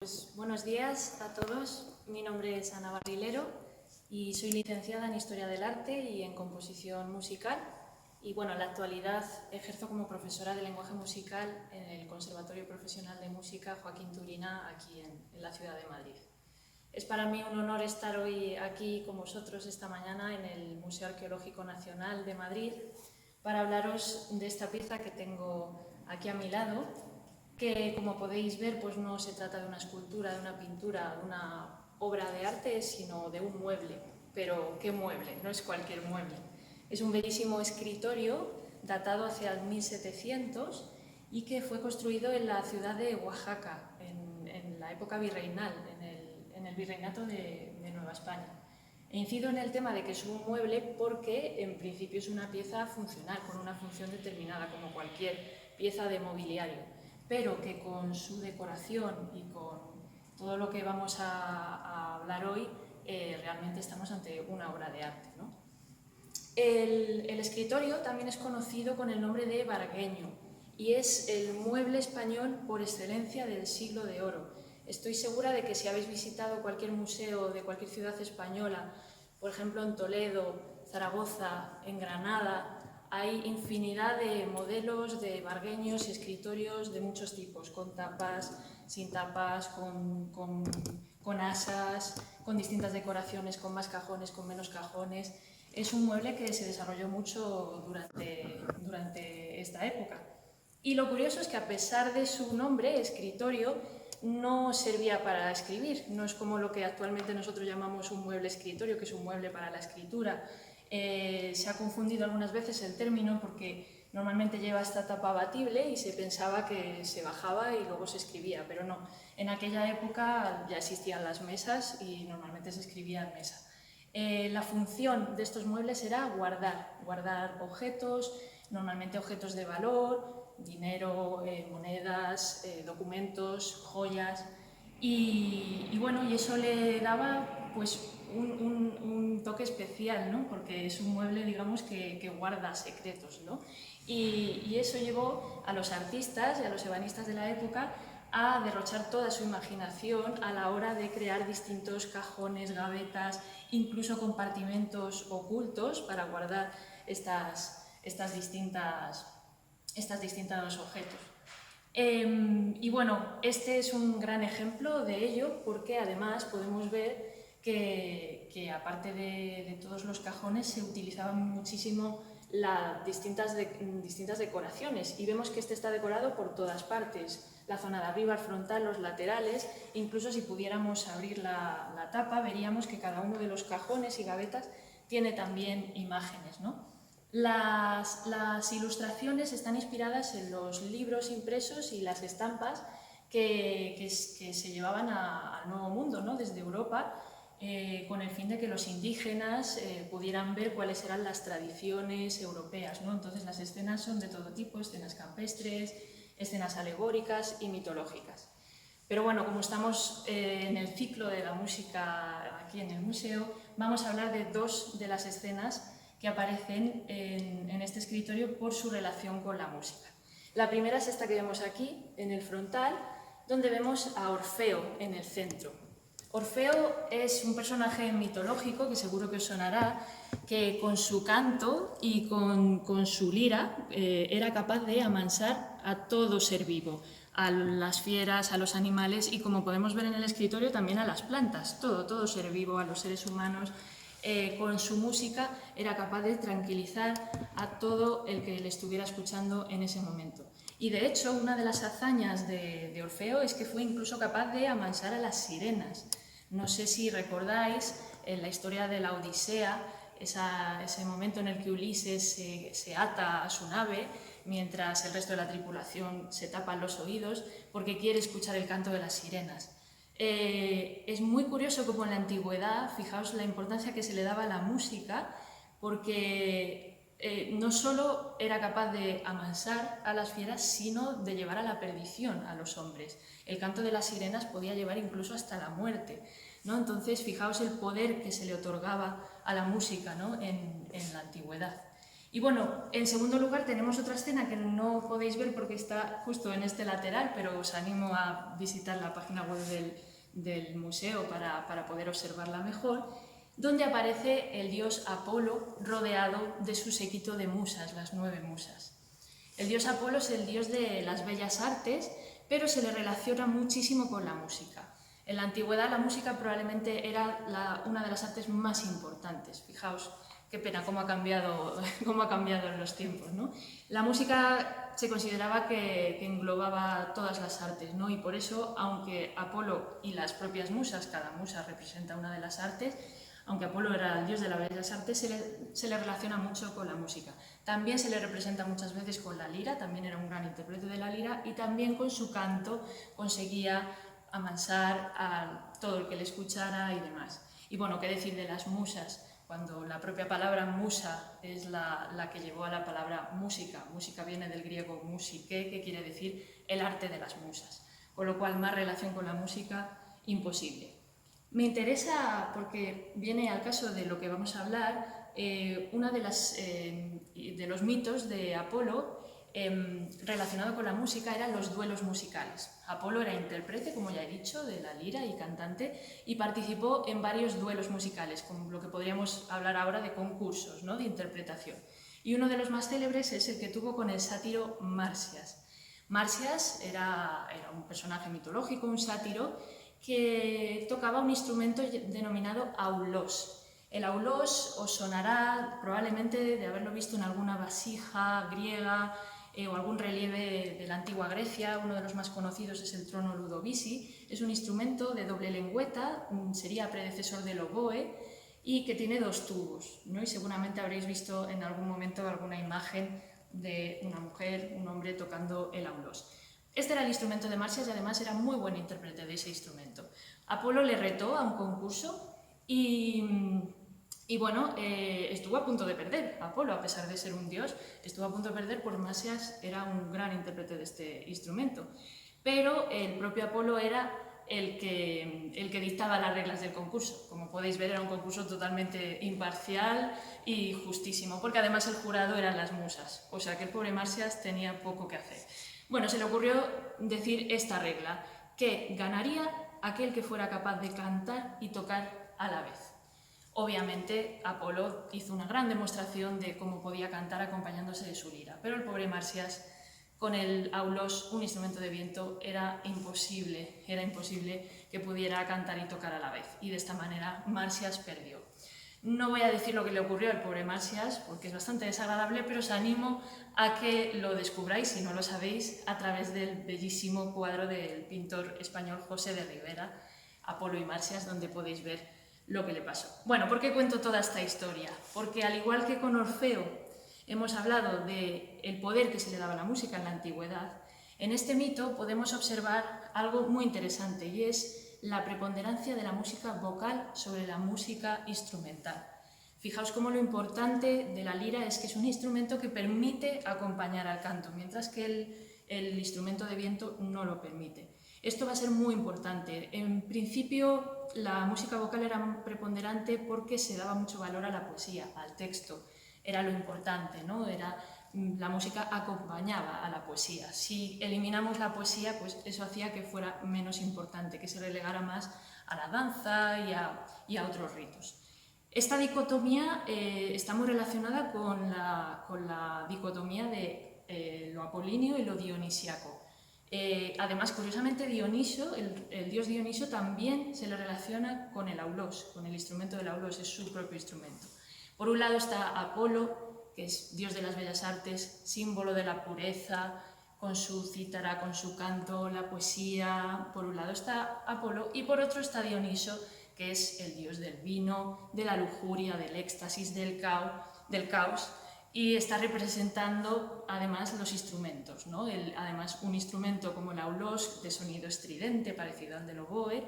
Pues buenos días a todos, mi nombre es Ana Barrilero y soy licenciada en Historia del Arte y en Composición Musical y bueno, en la actualidad ejerzo como profesora de lenguaje musical en el Conservatorio Profesional de Música Joaquín Turina aquí en la ciudad de Madrid. Es para mí un honor estar hoy aquí con vosotros esta mañana en el Museo Arqueológico Nacional de Madrid para hablaros de esta pieza que tengo aquí a mi lado, que como podéis ver pues no se trata de una escultura, de una pintura, de una obra de arte, sino de un mueble. Pero ¿qué mueble? No es cualquier mueble. Es un bellísimo escritorio datado hacia el 1700 y que fue construido en la ciudad de Oaxaca, en la época virreinal, en el virreinato de Nueva España. E incido en el tema de que es un mueble porque en principio es una pieza funcional, con una función determinada, como cualquier pieza de mobiliario, pero que con su decoración y con todo lo que vamos a hablar hoy, realmente estamos ante una obra de arte, ¿no? El escritorio también es conocido con el nombre de vargueño y es el mueble español por excelencia del siglo de oro. Estoy segura de que si habéis visitado cualquier museo de cualquier ciudad española, por ejemplo en Toledo, Zaragoza, en Granada, hay infinidad de modelos de vargueños y escritorios de muchos tipos, con tapas, sin tapas, con asas, con distintas decoraciones, con más cajones, con menos cajones. Es un mueble que se desarrolló mucho durante esta época. Y lo curioso es que a pesar de su nombre, escritorio, no servía para escribir. No es como lo que actualmente nosotros llamamos un mueble escritorio, que es un mueble para la escritura. Se ha confundido algunas veces el término porque normalmente lleva esta tapa abatible y se pensaba que se bajaba y luego se escribía, pero no. En aquella época ya existían las mesas y normalmente se escribía en mesa. La función de estos muebles era guardar objetos, normalmente objetos de valor, dinero, monedas, documentos, joyas, y bueno, y eso le daba pues un toque especial, ¿no? Porque es un mueble, digamos, que guarda secretos, ¿no? Y eso llevó a los artistas y a los ebanistas de la época a derrochar toda su imaginación a la hora de crear distintos cajones, gavetas, incluso compartimentos ocultos para guardar estas distintos objetos. Y bueno, este es un gran ejemplo de ello porque además podemos ver que aparte de todos los cajones se utilizaban muchísimo distintas decoraciones y vemos que este está decorado por todas partes, la zona de arriba, el frontal, los laterales, incluso si pudiéramos abrir la tapa veríamos que cada uno de los cajones y gavetas tiene también imágenes, ¿no? Las ilustraciones están inspiradas en los libros impresos y las estampas que se llevaban al Nuevo Mundo, ¿no? Desde Europa, con el fin de que los indígenas pudieran ver cuáles eran las tradiciones europeas, ¿no? Entonces las escenas son de todo tipo, escenas campestres, escenas alegóricas y mitológicas. Pero bueno, como estamos en el ciclo de la música aquí en el museo, vamos a hablar de dos de las escenas que aparecen en este escritorio por su relación con la música. La primera es esta que vemos aquí, en el frontal, donde vemos a Orfeo en el centro. Orfeo es un personaje mitológico que seguro que os sonará, que con su canto y con su lira era capaz de amansar a todo ser vivo, a las fieras, a los animales y, como podemos ver en el escritorio, también a las plantas, todo ser vivo, a los seres humanos. Con su música era capaz de tranquilizar a todo el que le estuviera escuchando en ese momento. Y de hecho, una de las hazañas de Orfeo es que fue incluso capaz de amansar a las sirenas. No sé si recordáis en la historia de la Odisea, ese momento en el que Ulises se ata a su nave mientras el resto de la tripulación se tapan los oídos porque quiere escuchar el canto de las sirenas. Es muy curioso como en la antigüedad, fijaos la importancia que se le daba a la música, porque no solo era capaz de amansar a las fieras, sino de llevar a la perdición a los hombres. El canto de las sirenas podía llevar incluso hasta la muerte, ¿no? Entonces, fijaos el poder que se le otorgaba a la música, ¿no? en la antigüedad. Y bueno, en segundo lugar tenemos otra escena que no podéis ver porque está justo en este lateral, pero os animo a visitar la página web del museo para poder observarla mejor, donde aparece el dios Apolo rodeado de su séquito de musas, las 9 musas. El dios Apolo es el dios de las bellas artes, pero se le relaciona muchísimo con la música. En la antigüedad la música probablemente era una de las artes más importantes. Fijaos qué pena cómo ha cambiado en los tiempos, ¿no? La música se consideraba que englobaba todas las artes, ¿no? Y por eso, aunque Apolo y las propias musas, cada musa representa una de las artes, aunque Apolo era el dios de las bellas artes, se le relaciona mucho con la música. También se le representa muchas veces con la lira, también era un gran intérprete de la lira, y también con su canto conseguía amansar a todo el que le escuchara y demás. Y bueno, qué decir de las musas, cuando la propia palabra musa es la que llevó a la palabra música. Música viene del griego musike, que quiere decir el arte de las musas, con lo cual más relación con la música imposible. Me interesa, porque viene al caso de lo que vamos a hablar, uno de los mitos de Apolo relacionado con la música eran los duelos musicales. Apolo era intérprete, como ya he dicho, de la lira y cantante, y participó en varios duelos musicales, como lo que podríamos hablar ahora de concursos, ¿no?, de interpretación. Y uno de los más célebres es el que tuvo con el sátiro Marsias. Marsias era un personaje mitológico, un sátiro, que tocaba un instrumento denominado aulos. El aulos os sonará probablemente de haberlo visto en alguna vasija griega o algún relieve de la antigua Grecia. Uno de los más conocidos es el trono ludovisi. Es un instrumento de doble lengüeta, sería predecesor del oboe, y que tiene 2 tubos, ¿no? Y seguramente habréis visto en algún momento alguna imagen de una mujer, un hombre tocando el aulos. Este era el instrumento de Marsias y además era muy buen intérprete de ese instrumento. Apolo le retó a un concurso y bueno, estuvo a punto de perder. Apolo, a pesar de ser un dios, estuvo a punto de perder porque Marsias era un gran intérprete de este instrumento. Pero el propio Apolo era el que dictaba las reglas del concurso. Como podéis ver, era un concurso totalmente imparcial y justísimo, porque además el jurado eran las musas, o sea que el pobre Marsias tenía poco que hacer. Bueno, se le ocurrió decir esta regla, que ganaría aquel que fuera capaz de cantar y tocar a la vez. Obviamente, Apolo hizo una gran demostración de cómo podía cantar acompañándose de su lira, pero el pobre Marsias, con el aulos, un instrumento de viento, era imposible que pudiera cantar y tocar a la vez, y de esta manera Marsias perdió. No voy a decir lo que le ocurrió al pobre Marsias, porque es bastante desagradable, pero os animo a que lo descubráis, si no lo sabéis, a través del bellísimo cuadro del pintor español José de Ribera, Apolo y Marsias, donde podéis ver lo que le pasó. Bueno, ¿por qué cuento toda esta historia? Porque al igual que con Orfeo hemos hablado del poder que se le daba a la música en la antigüedad, en este mito podemos observar algo muy interesante, y es la preponderancia de la música vocal sobre la música instrumental. Fijaos cómo lo importante de la lira es que es un instrumento que permite acompañar al canto, mientras que el instrumento de viento no lo permite. Esto va a ser muy importante. En principio, la música vocal era preponderante porque se daba mucho valor a la poesía, al texto. Era lo importante, ¿no? La música acompañaba a la poesía. Si eliminamos la poesía, pues eso hacía que fuera menos importante, que se relegara más a la danza y a otros ritos. Esta dicotomía está muy relacionada con la dicotomía de lo apolíneo y lo dionisiaco. Además, curiosamente, Dioniso, el dios Dioniso, también se le relaciona con el aulos, con el instrumento del aulos, es su propio instrumento. Por un lado está Apolo, que es dios de las bellas artes, símbolo de la pureza, con su cítara, con su canto, la poesía. Por un lado está Apolo y por otro está Dioniso, que es el dios del vino, de la lujuria, del éxtasis, del caos, y está representando además los instrumentos, ¿no? Además, un instrumento como el aulos, de sonido estridente, parecido al del oboe,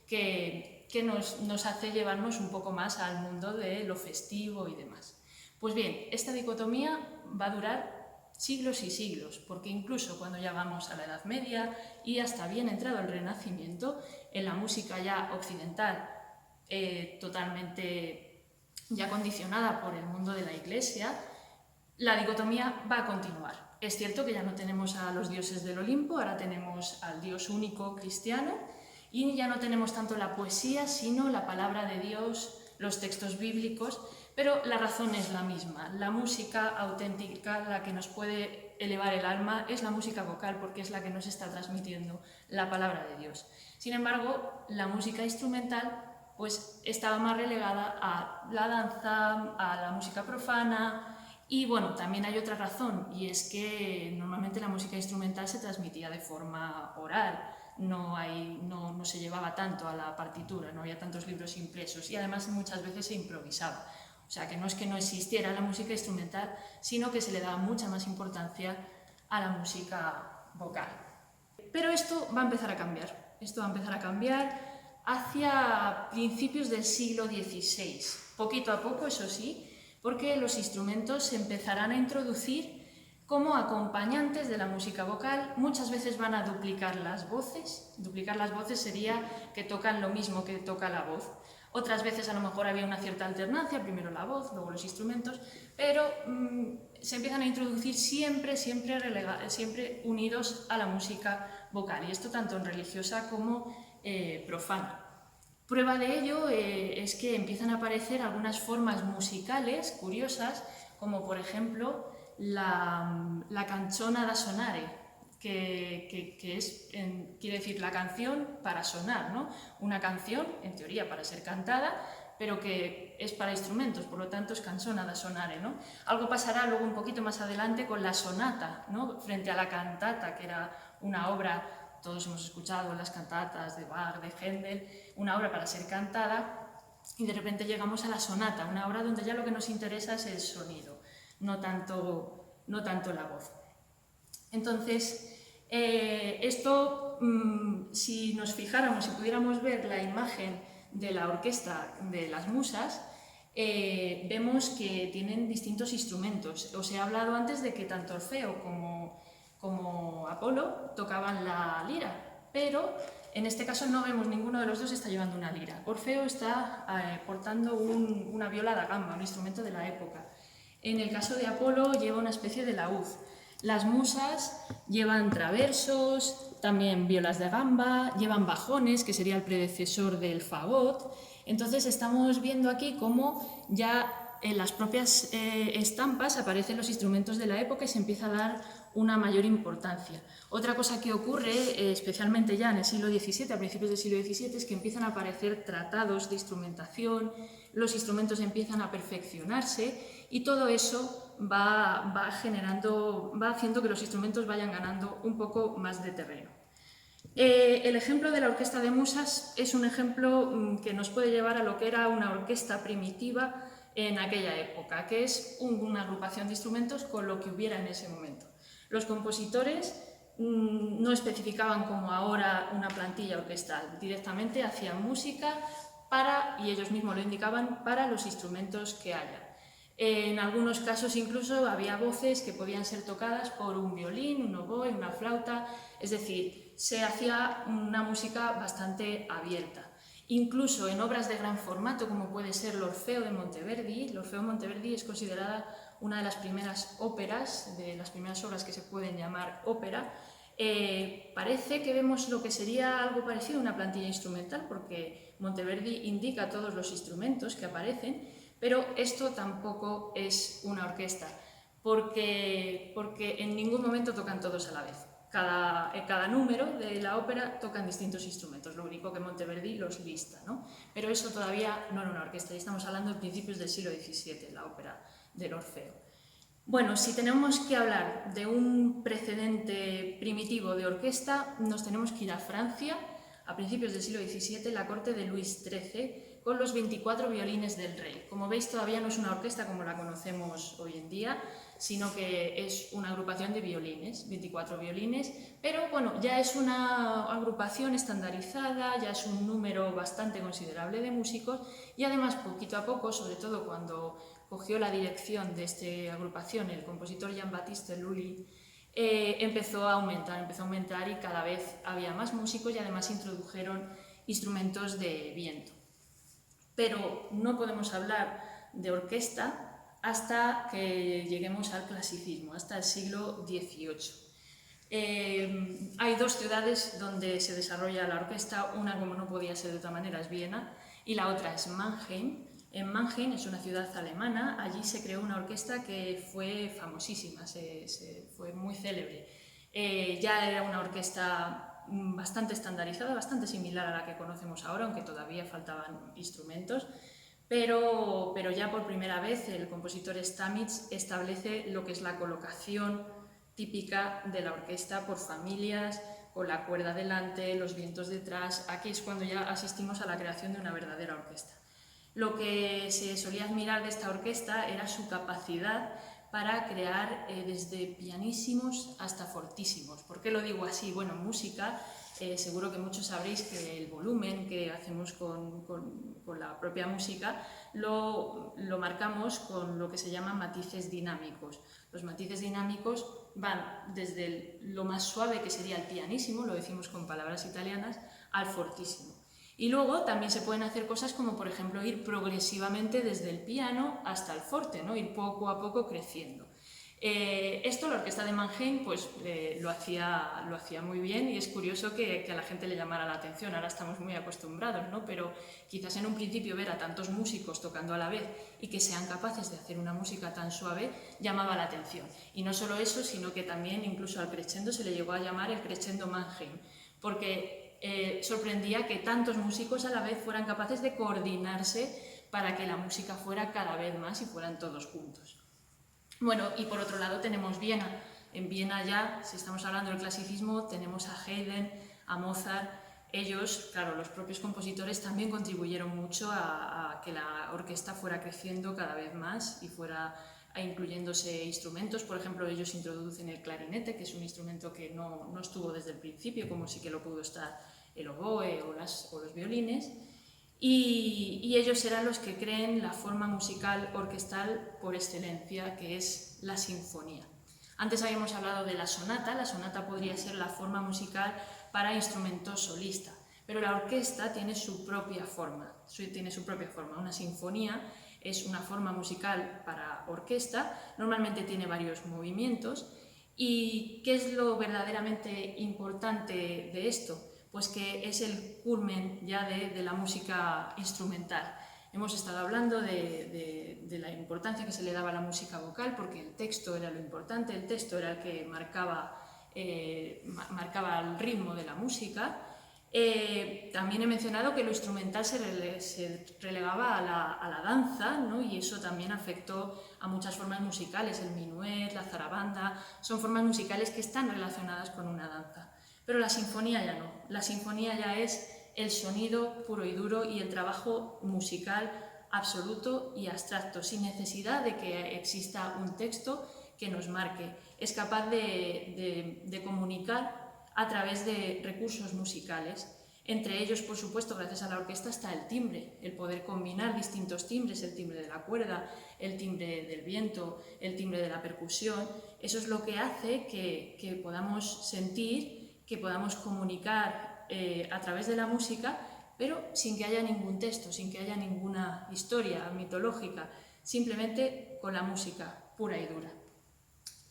que nos hace llevarnos un poco más al mundo de lo festivo y demás. Pues bien, esta dicotomía va a durar siglos y siglos, porque incluso cuando llegamos a la Edad Media y hasta bien entrado el Renacimiento, en la música ya occidental, totalmente ya condicionada por el mundo de la Iglesia, la dicotomía va a continuar. Es cierto que ya no tenemos a los dioses del Olimpo, ahora tenemos al Dios único cristiano y ya no tenemos tanto la poesía, sino la palabra de Dios, los textos bíblicos, pero la razón es la misma. La música auténtica, la que nos puede elevar el alma, es la música vocal, porque es la que nos está transmitiendo la palabra de Dios. Sin embargo, la música instrumental pues estaba más relegada a la danza, a la música profana. Y bueno, también hay otra razón, y es que normalmente la música instrumental se transmitía de forma oral, no se llevaba tanto a la partitura, no había tantos libros impresos y además muchas veces se improvisaba. O sea que no es que no existiera la música instrumental, sino que se le daba mucha más importancia a la música vocal. Pero esto va a empezar a cambiar, hacia principios del siglo XVI, poquito a poco, eso sí, porque los instrumentos se empezarán a introducir como acompañantes de la música vocal. Muchas veces van a duplicar las voces. Duplicar las voces sería que tocan lo mismo que toca la voz. Otras veces a lo mejor había una cierta alternancia, primero la voz, luego los instrumentos, pero se empiezan a introducir siempre unidos a la música vocal, y esto tanto en religiosa como profana. Prueba de ello es que empiezan a aparecer algunas formas musicales curiosas, como por ejemplo la canzona da sonare, que quiere decir la canción para sonar, ¿no? Una canción, en teoría, para ser cantada, pero que es para instrumentos, por lo tanto es canzona da sonare, ¿no? Algo pasará luego un poquito más adelante con la sonata, ¿no? Frente a la cantata, que era una obra, todos hemos escuchado las cantatas de Bach, de Händel, una obra para ser cantada, y de repente llegamos a la sonata, una obra donde ya lo que nos interesa es el sonido, no tanto la voz. Entonces, esto, si nos fijáramos, si pudiéramos ver la imagen de la orquesta de las musas, vemos que tienen distintos instrumentos. Os he hablado antes de que tanto Orfeo como Apolo tocaban la lira, pero en este caso no vemos ninguno de los dos está llevando una lira. Orfeo está portando una viola da gamba, un instrumento de la época. En el caso de Apolo lleva una especie de laúd. Las musas llevan traversos, también violas de gamba, llevan bajones, que sería el predecesor del fagot. Entonces estamos viendo aquí cómo ya en las propias estampas aparecen los instrumentos de la época y se empieza a dar una mayor importancia. Otra cosa que ocurre, especialmente ya en el siglo XVII, a principios del siglo XVII, es que empiezan a aparecer tratados de instrumentación, los instrumentos empiezan a perfeccionarse y todo eso va haciendo que los instrumentos vayan ganando un poco más de terreno. El ejemplo de la orquesta de musas es un ejemplo que nos puede llevar a lo que era una orquesta primitiva en aquella época, que es una agrupación de instrumentos con lo que hubiera en ese momento. Los compositores no especificaban como ahora una plantilla orquestal, directamente hacían música y ellos mismos lo indicaban, para los instrumentos que haya. En algunos casos incluso había voces que podían ser tocadas por un violín, un oboe, una flauta, es decir, se hacía una música bastante abierta. Incluso en obras de gran formato, como puede ser l'Orfeo de Monteverdi, l'Orfeo de Monteverdi es considerada una de las primeras óperas, de las primeras obras que se pueden llamar ópera. Parece que vemos lo que sería algo parecido a una plantilla instrumental, porque Monteverdi indica todos los instrumentos que aparecen, pero esto tampoco es una orquesta, porque en ningún momento tocan todos a la vez. Cada número de la ópera tocan distintos instrumentos, lo único que Monteverdi los lista, ¿no? Pero eso todavía no era una orquesta, y estamos hablando de principios del siglo XVII, la ópera del Orfeo. Bueno, si tenemos que hablar de un precedente primitivo de orquesta, nos tenemos que ir a Francia, a principios del siglo XVII, la corte de Luis XIII, con los 24 violines del rey. Como veis, todavía no es una orquesta como la conocemos hoy en día, sino que es una agrupación de violines, 24 violines, pero bueno, ya es una agrupación estandarizada, ya es un número bastante considerable de músicos, y además poquito a poco, sobre todo cuando cogió la dirección de esta agrupación el compositor Jean-Baptiste Lully, empezó a aumentar y cada vez había más músicos y además introdujeron instrumentos de viento. Pero no podemos hablar de orquesta hasta que lleguemos al clasicismo, hasta el siglo XVIII. Hay dos ciudades donde se desarrolla la orquesta, una, como no podía ser de otra manera, es Viena, y la otra es Mannheim. En Mannheim, es una ciudad alemana, allí se creó una orquesta que fue famosísima, fue muy célebre. Ya era una orquesta bastante estandarizada, bastante similar a la que conocemos ahora, aunque todavía faltaban instrumentos, pero ya por primera vez el compositor Stamitz establece lo que es la colocación típica de la orquesta por familias, con la cuerda delante, los vientos detrás. Aquí es cuando ya asistimos a la creación de una verdadera orquesta. Lo que se solía admirar de esta orquesta era su capacidad para crear desde pianísimos hasta fortísimos. ¿Por qué lo digo así? Bueno, en música seguro que muchos sabréis que el volumen que hacemos con la propia música lo marcamos con lo que se llaman matices dinámicos. Los matices dinámicos van desde lo más suave, que sería el pianísimo, lo decimos con palabras italianas, al fortísimo. Y luego también se pueden hacer cosas como, por ejemplo, ir progresivamente desde el piano hasta el forte, ¿no? Ir poco a poco creciendo. Esto la orquesta de Mannheim pues, lo hacía muy bien, y es curioso que a la gente le llamara la atención. Ahora estamos muy acostumbrados, ¿no? Pero quizás en un principio ver a tantos músicos tocando a la vez y que sean capaces de hacer una música tan suave llamaba la atención. Y no solo eso, sino que también incluso al crescendo se le llegó a llamar el crescendo Mannheim, porque sorprendía que tantos músicos a la vez fueran capaces de coordinarse para que la música fuera cada vez más y fueran todos juntos. Bueno, y por otro lado tenemos Viena. En Viena ya, si estamos hablando del clasicismo, tenemos a Haydn, a Mozart. Ellos, claro, los propios compositores también contribuyeron mucho a que la orquesta fuera creciendo cada vez más y fuera incluyéndose instrumentos. Por ejemplo, ellos introducen el clarinete, que es un instrumento que no estuvo desde el principio, como sí que lo pudo estar el oboe o los violines. Y ellos eran los que creen la forma musical orquestal por excelencia, que es la sinfonía. Antes habíamos hablado de la sonata podría ser la forma musical para instrumento solista, pero la orquesta tiene su propia forma, Una sinfonía es una forma musical para orquesta, normalmente tiene varios movimientos. ¿Y qué es lo verdaderamente importante de esto? Pues que es el culmen ya de la música instrumental. Hemos estado hablando de la importancia que se le daba a la música vocal, porque el texto era lo importante, el texto era el que marcaba el ritmo de la música. También he mencionado que lo instrumental se relegaba a la danza, ¿no? Y eso también afectó a muchas formas musicales, el minuet, la zarabanda, son formas musicales que están relacionadas con una danza. Pero la sinfonía ya no, la sinfonía ya es el sonido puro y duro y el trabajo musical absoluto y abstracto, sin necesidad de que exista un texto que nos marque. Es capaz de comunicar a través de recursos musicales. Entre ellos, por supuesto, gracias a la orquesta está el timbre, el poder combinar distintos timbres, el timbre de la cuerda, el timbre del viento, el timbre de la percusión. Eso es lo que hace que podamos sentir, que podamos comunicar a través de la música, pero sin que haya ningún texto, sin que haya ninguna historia mitológica, simplemente con la música pura y dura.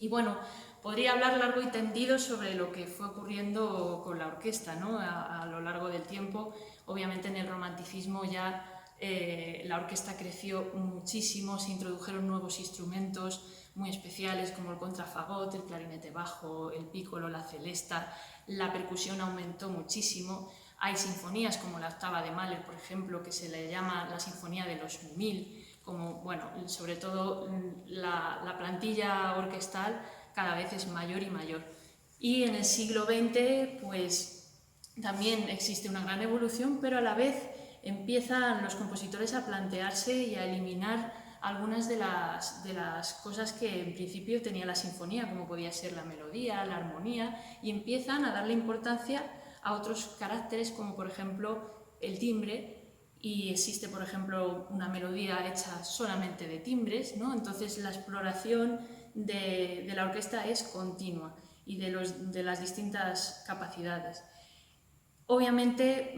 Y bueno, podría hablar largo y tendido sobre lo que fue ocurriendo con la orquesta, ¿no? A lo largo del tiempo. Obviamente en el romanticismo ya la orquesta creció muchísimo, se introdujeron nuevos instrumentos muy especiales como el contrafagot, el clarinete bajo, el pícolo, la celesta. La percusión aumentó muchísimo. Hay sinfonías como la octava de Mahler, por ejemplo, que se le llama la sinfonía de los 1000, como, bueno, sobre todo la plantilla orquestal cada vez es mayor y mayor. Y en el siglo XX, pues también existe una gran evolución, pero a la vez empiezan los compositores a plantearse y a eliminar algunas de las cosas que en principio tenía la sinfonía, como podía ser la melodía, la armonía, y empiezan a darle importancia a otros caracteres, como por ejemplo el timbre, y existe, por ejemplo, una melodía hecha solamente de timbres, ¿no? Entonces la exploración de la orquesta es continua y de las distintas capacidades. Obviamente,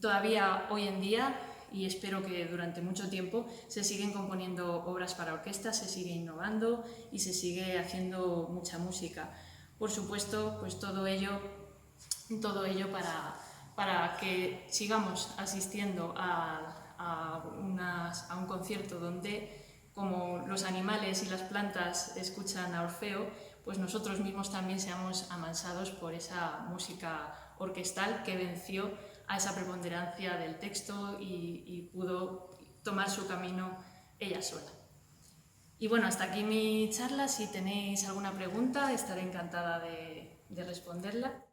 todavía hoy en día y espero que durante mucho tiempo se siguen componiendo obras para orquesta, se sigue innovando y se sigue haciendo mucha música. Por supuesto, pues todo ello para que sigamos asistiendo a un concierto donde, como los animales y las plantas escuchan a Orfeo, pues nosotros mismos también seamos amansados por esa música orquestal que venció a esa preponderancia del texto y pudo tomar su camino ella sola. Y bueno, hasta aquí mi charla. Si tenéis alguna pregunta, estaré encantada de responderla.